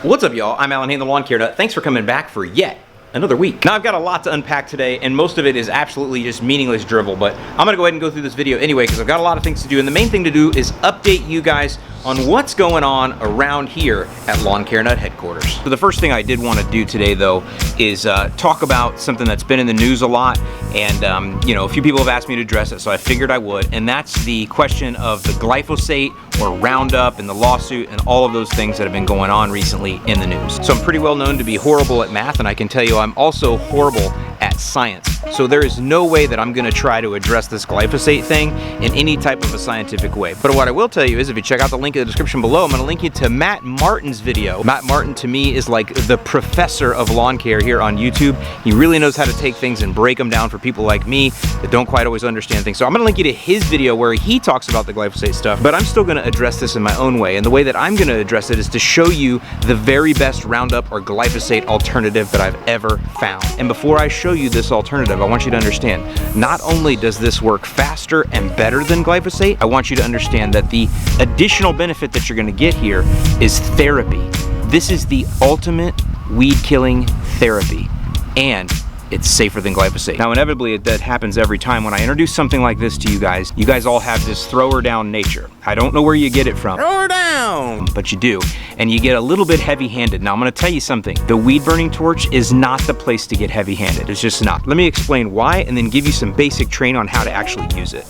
What's up, y'all? I'm Alan Hain, the Lawn Care Nut. Thanks for coming back for yet another week. Now, I've got a lot to unpack today, and most of it is absolutely just meaningless drivel, but I'm gonna go ahead and go through this video anyway, because I've got a lot of things to do, and the main thing to do is update you guys on what's going on around here at Lawn Care Nut headquarters. So the first thing I did want to do today, though, is talk about something that's been in the news a lot, and you know, a few people have asked me to address it, so I figured I would, and that's the question of the glyphosate or Roundup and the lawsuit and all of those things that have been going on recently in the news. So I'm pretty well known to be horrible at math, and I can tell you I'm also horrible at science. So there is no way that I'm gonna try to address this glyphosate thing in any type of a scientific way. But what I will tell you is if you check out the link in the description below, I'm gonna link you to Matt Martin's video. Matt Martin to me is like the professor of lawn care here on YouTube. He really knows how to take things and break them down for people like me that don't quite always understand things. So I'm gonna link you to his video where he talks about the glyphosate stuff, but I'm still gonna address this in my own way. And the way that I'm gonna address it is to show you the very best Roundup or glyphosate alternative that I've ever found. And before I show you this alternative, I want you to understand, not only does this work faster and better than glyphosate, I want you to understand that the additional benefit that you're gonna get here is therapy. This is the ultimate weed killing therapy, and it's safer than glyphosate. Now, inevitably, that happens every time when I introduce something like this to you guys. You guys all have this thrower down nature. I don't know where you get it from. Throw her down! But you do, and you get a little bit heavy-handed. Now, I'm gonna tell you something. The weed burning torch is not the place to get heavy-handed. It's just not. Let me explain why, and then give you some basic training on how to actually use it.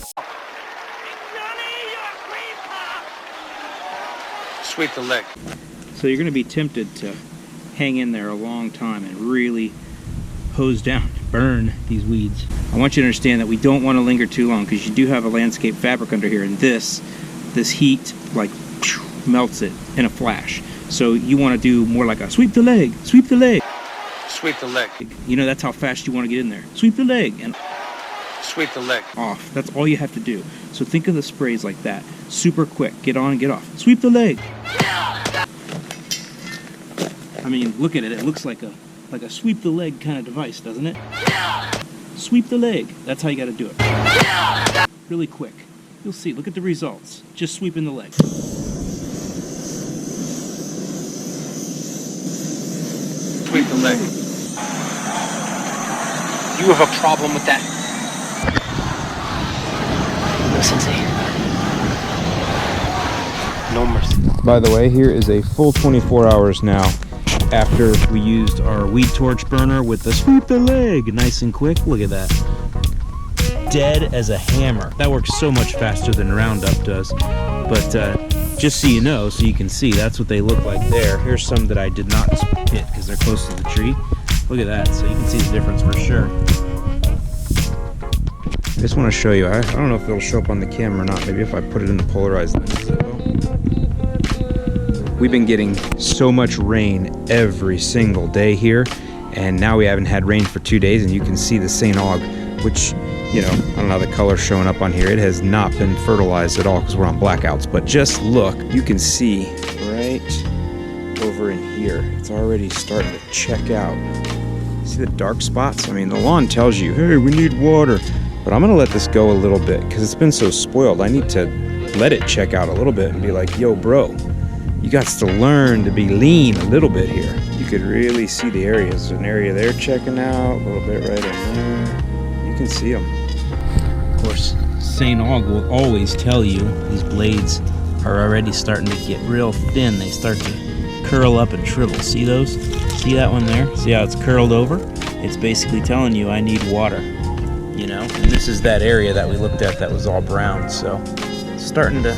Sweep the leg. So you're gonna be tempted to hang in there a long time and really hose down, burn these weeds. I want you to understand that we don't want to linger too long because you do have a landscape fabric under here, and this heat like melts it in a flash. So you want to do more like a sweep the leg, sweep the leg. Sweep the leg. You know, that's how fast you want to get in there. Sweep the leg and sweep the leg. Off. That's all you have to do. So think of the sprays like that. Super quick. Get on and get off. Sweep the leg. I mean, look at it. It looks like a sweep the leg kind of device, doesn't it? Sweep the leg. That's how you got to do it. Really quick. You'll see. Look at the results. Just sweeping the leg. Sweep the leg. You have a problem with that? No, Sensei. No mercy. By the way, here is a full 24 hours now after we used our weed torch burner with the sweep the leg. Nice and quick. Look at that. Dead as a hammer. That works so much faster than Roundup does. But just so you know, so you can see, that's what they look like there. Here's some that I did not hit because they're close to the tree. Look at that. So you can see the difference for sure. I just want to show you. I don't know if it'll show up on the camera or not. Maybe if I put it in the polarized lenses, it will. We've been getting so much rain every single day here, and now we haven't had rain for 2 days, and you can see the St. Aug, which, you know, I don't know how the color's showing up on here. It has not been fertilized at all because we're on blackouts, but just look, you can see right over in here, it's already starting to check out. See the dark spots? I mean, the lawn tells you, hey, we need water, but I'm gonna let this go a little bit because it's been so spoiled. I need to let it check out a little bit and be like, yo, bro, you got to learn to be lean a little bit here. You could really see the areas. There's an area there checking out, a little bit right in there. You can see them. Of course, St. Aug will always tell you these blades are already starting to get real thin. They start to curl up and shrivel. See those? See that one there? See how it's curled over? It's basically telling you I need water, you know? And this is that area that we looked at that was all brown. So it's starting to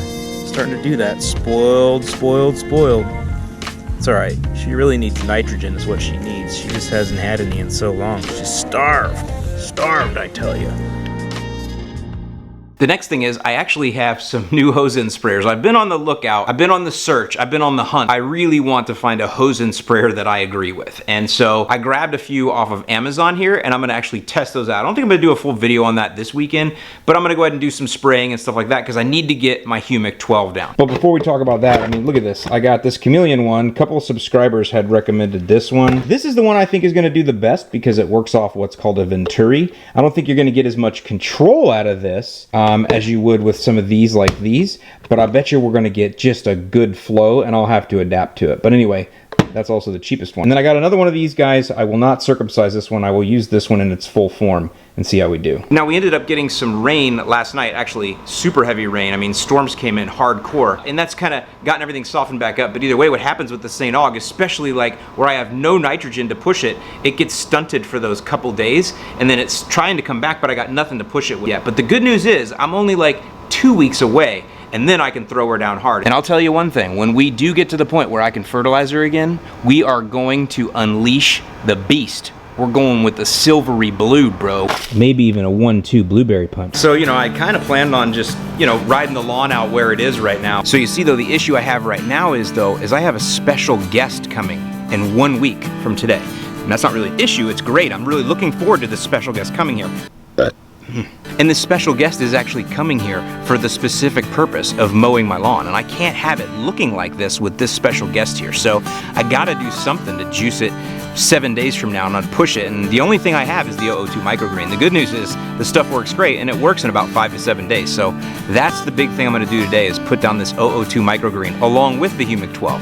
do that. Spoiled. It's all right. She really needs nitrogen is what she needs. She just hasn't had any in so long. She's starved, I tell you. The next thing is I actually have some new hose-in sprayers. I've been on the lookout, I've been on the search, I've been on the hunt. I really want to find a hose-in sprayer that I agree with. And so I grabbed a few off of Amazon here, and I'm gonna actually test those out. I don't think I'm gonna do a full video on that this weekend, but I'm gonna go ahead and do some spraying and stuff like that because I need to get my Humic 12 down. But before we talk about that, I mean, look at this. I got this chameleon one. A couple of subscribers had recommended this one. This is the one I think is gonna do the best because it works off what's called a Venturi. I don't think you're gonna get as much control out of this as you would with some of these like these, but I bet you we're gonna get just a good flow, and I'll have to adapt to it. But anyway, That's also the cheapest one. And then I got another one of these guys. I will not circumcise this one. I will use this one in its full form and see how we do. Now, we ended up getting some rain last night, actually super heavy rain. I mean, storms came in hardcore, and that's kind of gotten everything softened back up. But either way, what happens with the St. Aug, especially like where I have no nitrogen to push it, it gets stunted for those couple days, and then it's trying to come back, but I got nothing to push it with yet. But the good news is I'm only like 2 weeks away, and then I can throw her down hard. And I'll tell you one thing, when we do get to the point where I can fertilize her again, we are going to unleash the beast. We're going with the silvery blue, bro. Maybe even a 1-2 blueberry punch. So, you know, I kind of planned on just, you know, riding the lawn out where it is right now. So you see though, the issue I have right now is I have a special guest coming in 1 week from today. And that's not really an issue, it's great. I'm really looking forward to this special guest coming here. And this special guest is actually coming here for the specific purpose of mowing my lawn, and I can't have it looking like this with this special guest here. So I gotta do something to juice it 7 days from now and not push it. And the only thing I have is the 002 microgreen. The good news is the stuff works great, and it works in about 5 to 7 days. So that's the big thing I'm gonna do today, is put down this 002 microgreen along with the Humic 12.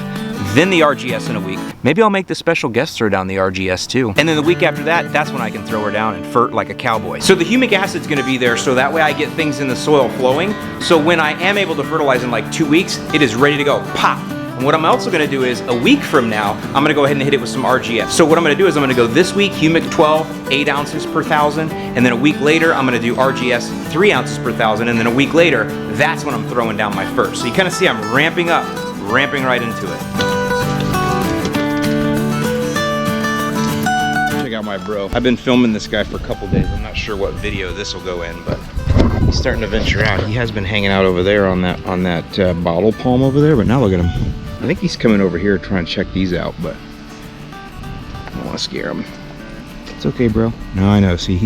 Then the RGS in a week. Maybe I'll make the special guest throw down the RGS too. And then the week after that, that's when I can throw her down and fert like a cowboy. So the humic acid's gonna be there, so that way I get things in the soil flowing. So when I am able to fertilize in like 2 weeks, it is ready to go, pop. And what I'm also gonna do is, a week from now, I'm gonna go ahead and hit it with some RGS. So what I'm gonna do is I'm gonna go this week, Humic 12, 8 ounces per 1,000, and then a week later, I'm gonna do RGS 3 ounces per 1,000, and then a week later, that's when I'm throwing down my fert. So you kinda see I'm ramping up, ramping right into it. Check out my bro. I've been filming this guy for a couple days. I'm not sure what video this will go in, but he's starting to venture out. He has been hanging out over there on that bottle palm over there, but now look at him. I think he's coming over here trying to check these out, but I don't want to scare him. It's okay, bro. No, I know. See,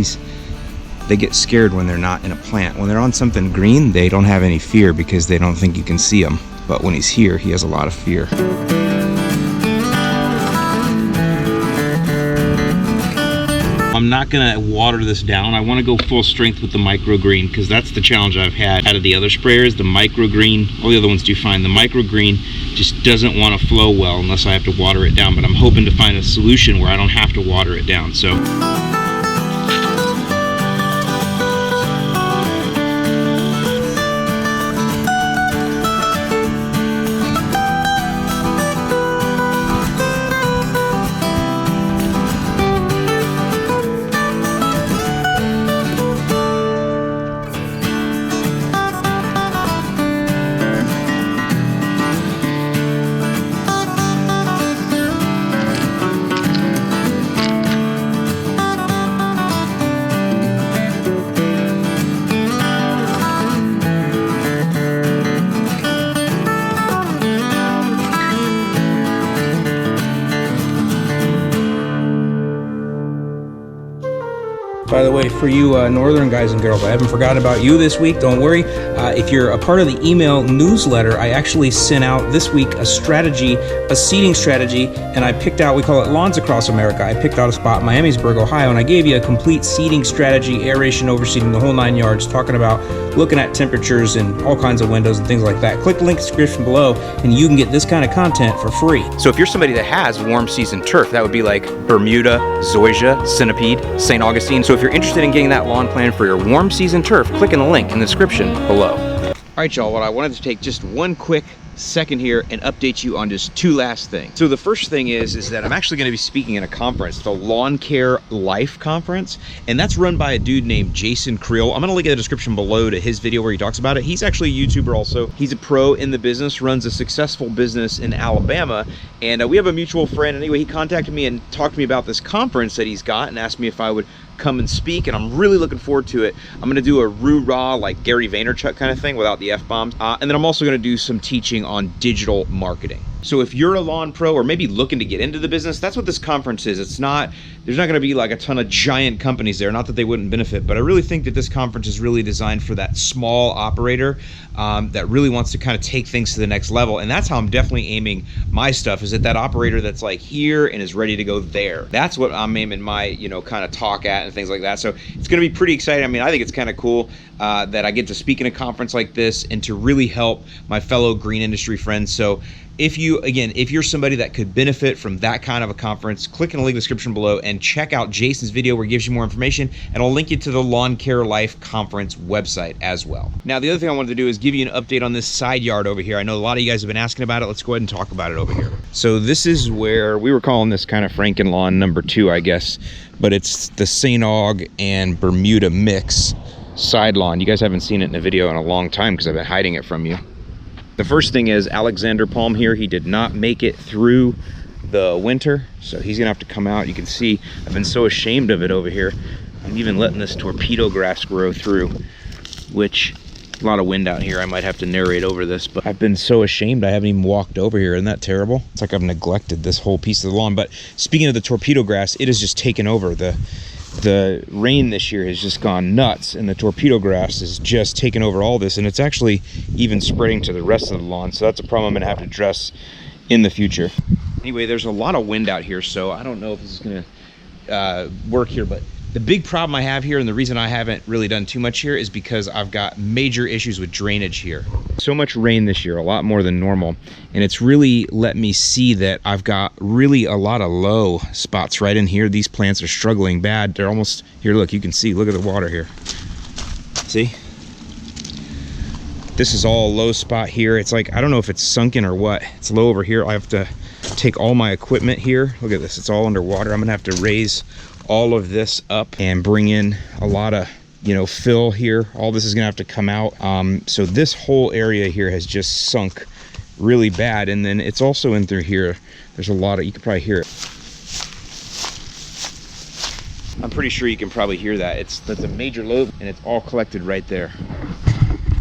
they get scared when they're not in a plant. When they're on something green, they don't have any fear because they don't think you can see them. But when he's here, he has a lot of fear. I'm not gonna water this down. I wanna go full strength with the microgreen because that's the challenge I've had out of the other sprayers. The microgreen, all the other ones do fine. The microgreen just doesn't wanna flow well unless I have to water it down, but I'm hoping to find a solution where I don't have to water it down. So. By the way, for you northern guys and girls, I haven't forgotten about you this week. Don't worry. If you're a part of the email newsletter, I actually sent out this week a seeding strategy, and I picked out, we call it Lawns Across America. I picked out a spot in Miamisburg, Ohio, and I gave you a complete seeding strategy, aeration, overseeding, the whole 9 yards, talking about looking at temperatures and all kinds of windows and things like that. Click the link in the description below, and you can get this kind of content for free. So if you're somebody that has warm season turf, that would be like Bermuda, Zoysia, Centipede, St. Augustine. So if you're interested in getting that lawn plan for your warm season turf, click on the link in the description below. All right, y'all, well, I wanted to take just one quick second here and update you on just 2 last things. So the first thing is that I'm actually going to be speaking at a conference, the Lawn Care Life Conference, and that's run by a dude named Jason Creel. I'm going to link in the description below to his video where he talks about it. He's actually a YouTuber also. He's a pro in the business, runs a successful business in Alabama, and we have a mutual friend. Anyway, he contacted me and talked to me about this conference that he's got and asked me if I would come and speak, and I'm really looking forward to it. I'm gonna do a roo-rah, like Gary Vaynerchuk kind of thing without the F-bombs, and then I'm also gonna do some teaching on digital marketing. So if you're a lawn pro or maybe looking to get into the business, that's what this conference is. There's not gonna be like a ton of giant companies there, not that they wouldn't benefit, but I really think that this conference is really designed for that small operator that really wants to kind of take things to the next level. And that's how I'm definitely aiming my stuff, is at that operator that's like here and is ready to go there. That's what I'm aiming my, you know, kind of talk at and things like that. So it's gonna be pretty exciting. I mean, I think it's kind of cool that I get to speak in a conference like this and to really help my fellow green industry friends. So if you're somebody that could benefit from that kind of a conference, click in the link in the description below and check out Jason's video where he gives you more information, and I'll link you to the Lawn Care Life Conference website as well. Now, the other thing I wanted to do is give you an update on this side yard over here. I know a lot of you guys have been asking about it. Let's go ahead and talk about it over here. So this is where we were calling this kind of Franken lawn number 2, I guess, but it's the St. Aug and Bermuda mix side lawn. You guys haven't seen it in a video in a long time because I've been hiding it from you. The first thing is Alexander Palm here. He did not make it through the winter, so he's gonna have to come out. You can see I've been so ashamed of it over here. I'm even letting this torpedo grass grow through, which a lot of wind out here. I might have to narrate over this, but I've been so ashamed I haven't even walked over here. Isn't that terrible? It's like I've neglected this whole piece of the lawn. But speaking of the torpedo grass, it has just taken over. The rain this year has just gone nuts, and the torpedo grass has just taken over all this, and it's actually even spreading to the rest of the lawn. So that's a problem I'm gonna have to address in the future. Anyway, there's a lot of wind out here, so I don't know if this is gonna work here, but the big problem I have here, and the reason I haven't really done too much here, is because I've got major issues with drainage here. So much rain this year, a lot more than normal, and it's really let me see that I've got really a lot of low spots right in here. These plants are struggling bad. They're almost, here, look, you can see, look at the water here. See? This is all low spot here. It's like, I don't know if it's sunken or what. It's low over here. I have to take all my equipment here. Look at this, it's all underwater. I'm gonna have to raise all of this up and bring in a lot of, you know, fill here. All this is gonna have to come out. So this whole area here has just sunk really bad, and then it's also in through here. There's a lot of, you can probably hear it. I'm pretty sure you can probably hear that. That's a major lobe, and it's all collected right there.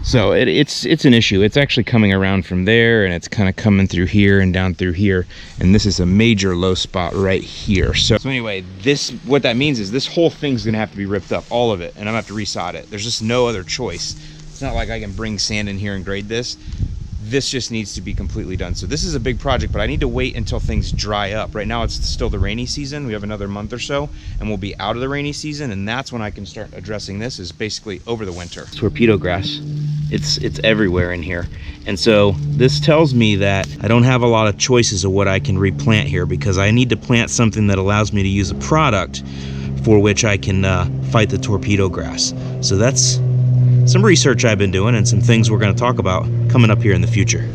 So it's an issue. It's actually coming around from there, and it's kind of coming through here and down through here, and this is a major low spot right here. So anyway, what that means is this whole thing's gonna have to be ripped up, all of it, and I'm gonna have to resod it. There's just no other choice. It's not like I can bring sand in here and grade this. This just needs to be completely done. So this is a big project, but I need to wait until things dry up. Right now it's still the rainy season. We have another month or so, and we'll be out of the rainy season, and that's when I can start addressing this, is basically over the winter. Torpedo grass. It's everywhere in here. And so this tells me that I don't have a lot of choices of what I can replant here, because I need to plant something that allows me to use a product for which I can fight the torpedo grass. So that's some research I've been doing and some things we're going to talk about coming up here in the future.